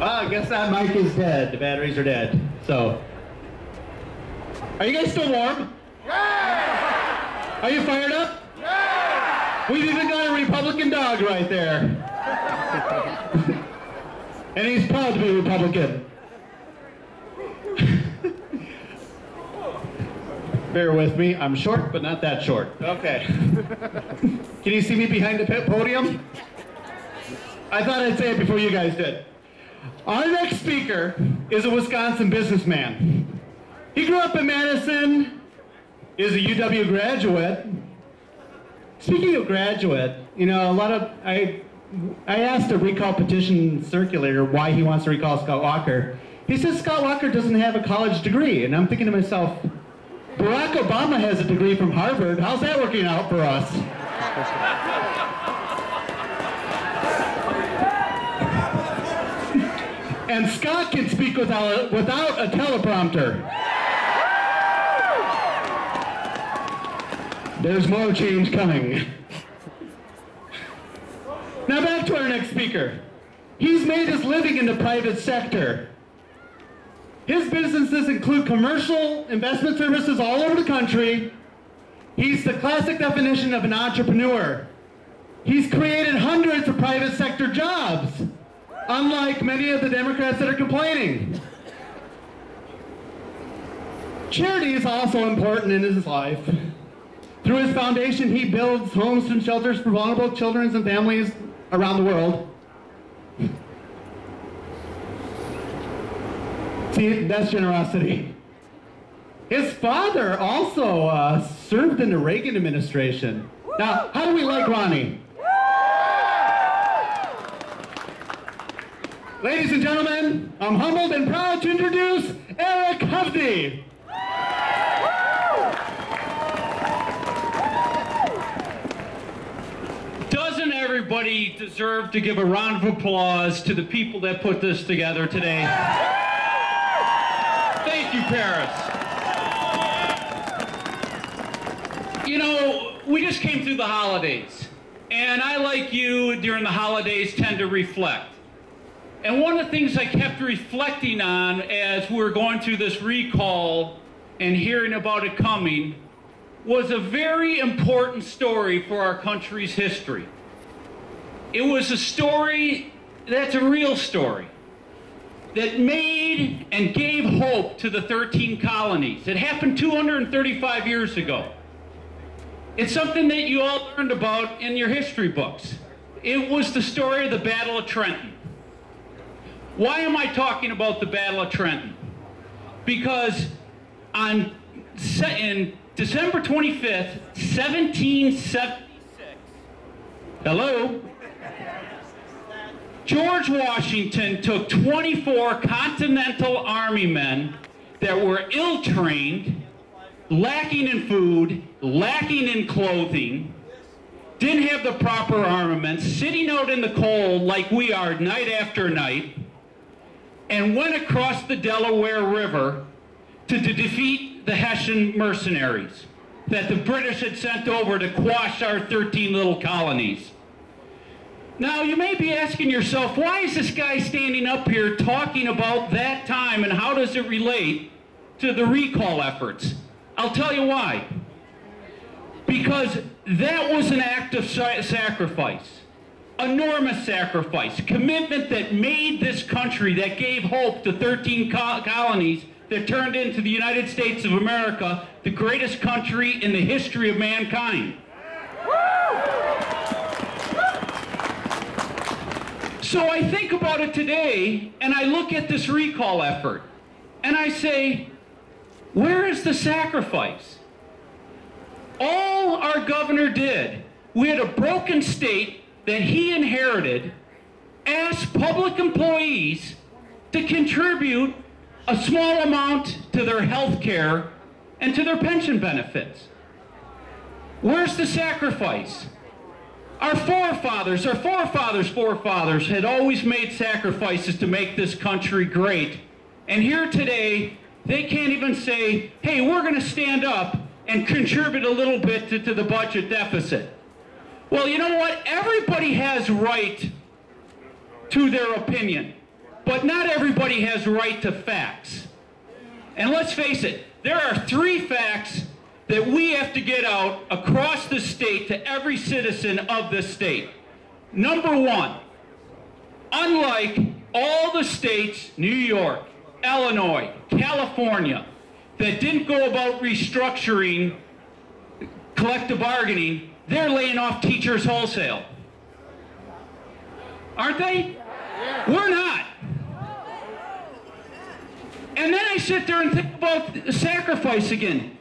Well, I guess that mic is dead. The batteries are dead. So, are you guys still warm? Yeah! Are you fired up? Yeah! We've even got a Republican dog right there. And he's proud to be Republican. Bear with me. I'm short, but not that short. Okay. Can you see me behind the podium? I thought I'd say it before you guys did. Our next speaker is a Wisconsin businessman. He grew up in Madison, is a UW graduate. Speaking of graduate, you know, I asked a recall petition circulator why he wants to recall Scott Walker. He says Scott Walker doesn't have a college degree, and I'm thinking to myself, Barack Obama has a degree from Harvard. How's that working out for us? And Scott can speak without a teleprompter. There's more change coming. Now back to our next speaker. He's made his living in the private sector. His businesses include commercial investment services all over the country. He's the classic definition of an entrepreneur. He's created hundreds of private sector jobs, unlike many of the Democrats that are complaining. Charity is also important in his life. Through his foundation, he builds homes and shelters for vulnerable children and families around the world. See, that's generosity. His father also served in the Reagan administration. Now, how do we like Ronnie? Ladies and gentlemen, I'm humbled and proud to introduce Eric Hovde. Doesn't everybody deserve to give a round of applause to the people that put this together today? Thank you, Paris. You know, we just came through the holidays, and I, like you, during the holidays tend to reflect. And one of the things I kept reflecting on as we were going through this recall and hearing about it coming was a very important story for our country's history. It was a story that's a real story that made and gave hope to the 13 colonies. It happened 235 years ago. It's something that you all learned about in your history books. It was the story of the Battle of Trenton. Why am I talking about the Battle of Trenton? Because in December 25th, 1776, hello? George Washington took 24 Continental Army men that were ill-trained, lacking in food, lacking in clothing, didn't have the proper armaments, sitting out in the cold like we are night after night, and went across the Delaware River to defeat the Hessian mercenaries that the British had sent over to quash our 13 little colonies. Now, you may be asking yourself, why is this guy standing up here talking about that time, and how does it relate to the recall efforts? I'll tell you why. Because that was an act of sacrifice. Enormous sacrifice, commitment that made this country, that gave hope to 13 colonies that turned into the United States of America, the greatest country in the history of mankind. So I think about it today, and I look at this recall effort, and I say, where is the sacrifice? All our governor did, we had a broken state that he inherited, asked public employees to contribute a small amount to their health care and to their pension benefits. Where's the sacrifice? Our forefathers had always made sacrifices to make this country great. And here today, they can't even say, hey, we're going to stand up and contribute a little bit to the budget deficit. Well, you know what? Everybody has right to their opinion. But not everybody has a right to facts. And let's face it, there are 3 facts that we have to get out across the state to every citizen of this state. Number 1, unlike all the states, New York, Illinois, California, that didn't go about restructuring collective bargaining, they're laying off teachers wholesale. Aren't they? We're not. And then I sit there and think about the sacrifice again.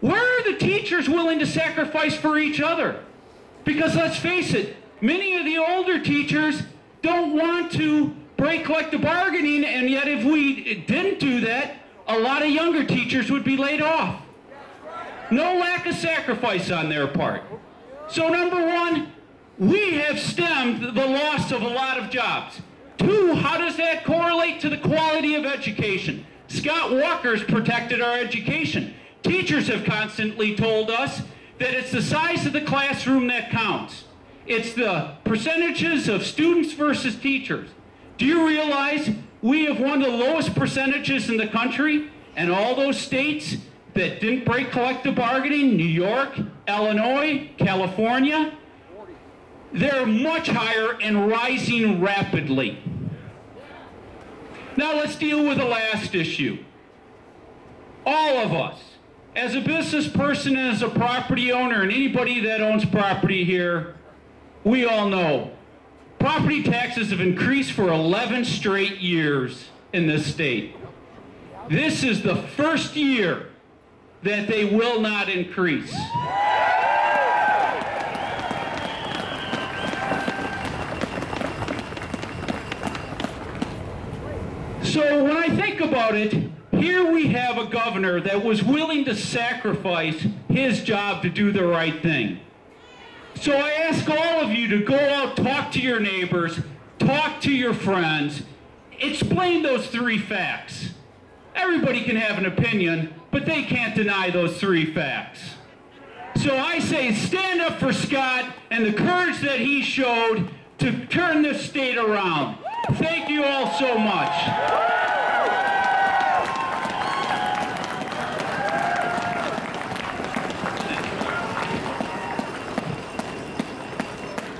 Where are the teachers willing to sacrifice for each other? Because let's face it, many of the older teachers don't want to break collective bargaining, and yet if we didn't do that, a lot of younger teachers would be laid off. No lack of sacrifice on their part. So number 1, we have stemmed the loss of a lot of jobs. 2, how does that correlate to the quality of education? Scott Walker's protected our education. Teachers have constantly told us that it's the size of the classroom that counts. It's the percentages of students versus teachers. Do you realize we have one of the lowest percentages in the country, and all those states that didn't break collective bargaining, New York, Illinois, California, they're much higher and rising rapidly. Now let's deal with the last issue. All of us, as a business person and as a property owner, and anybody that owns property here, we all know property taxes have increased for 11 straight years in this state. This is the first year that they will not increase. So when I think about it, here we have a governor that was willing to sacrifice his job to do the right thing. So I ask all of you to go out, talk to your neighbors, talk to your friends, explain those 3 facts. Everybody can have an opinion, but they can't deny those 3 facts. So I say stand up for Scott and the courage that he showed to turn this state around. Thank you all so much.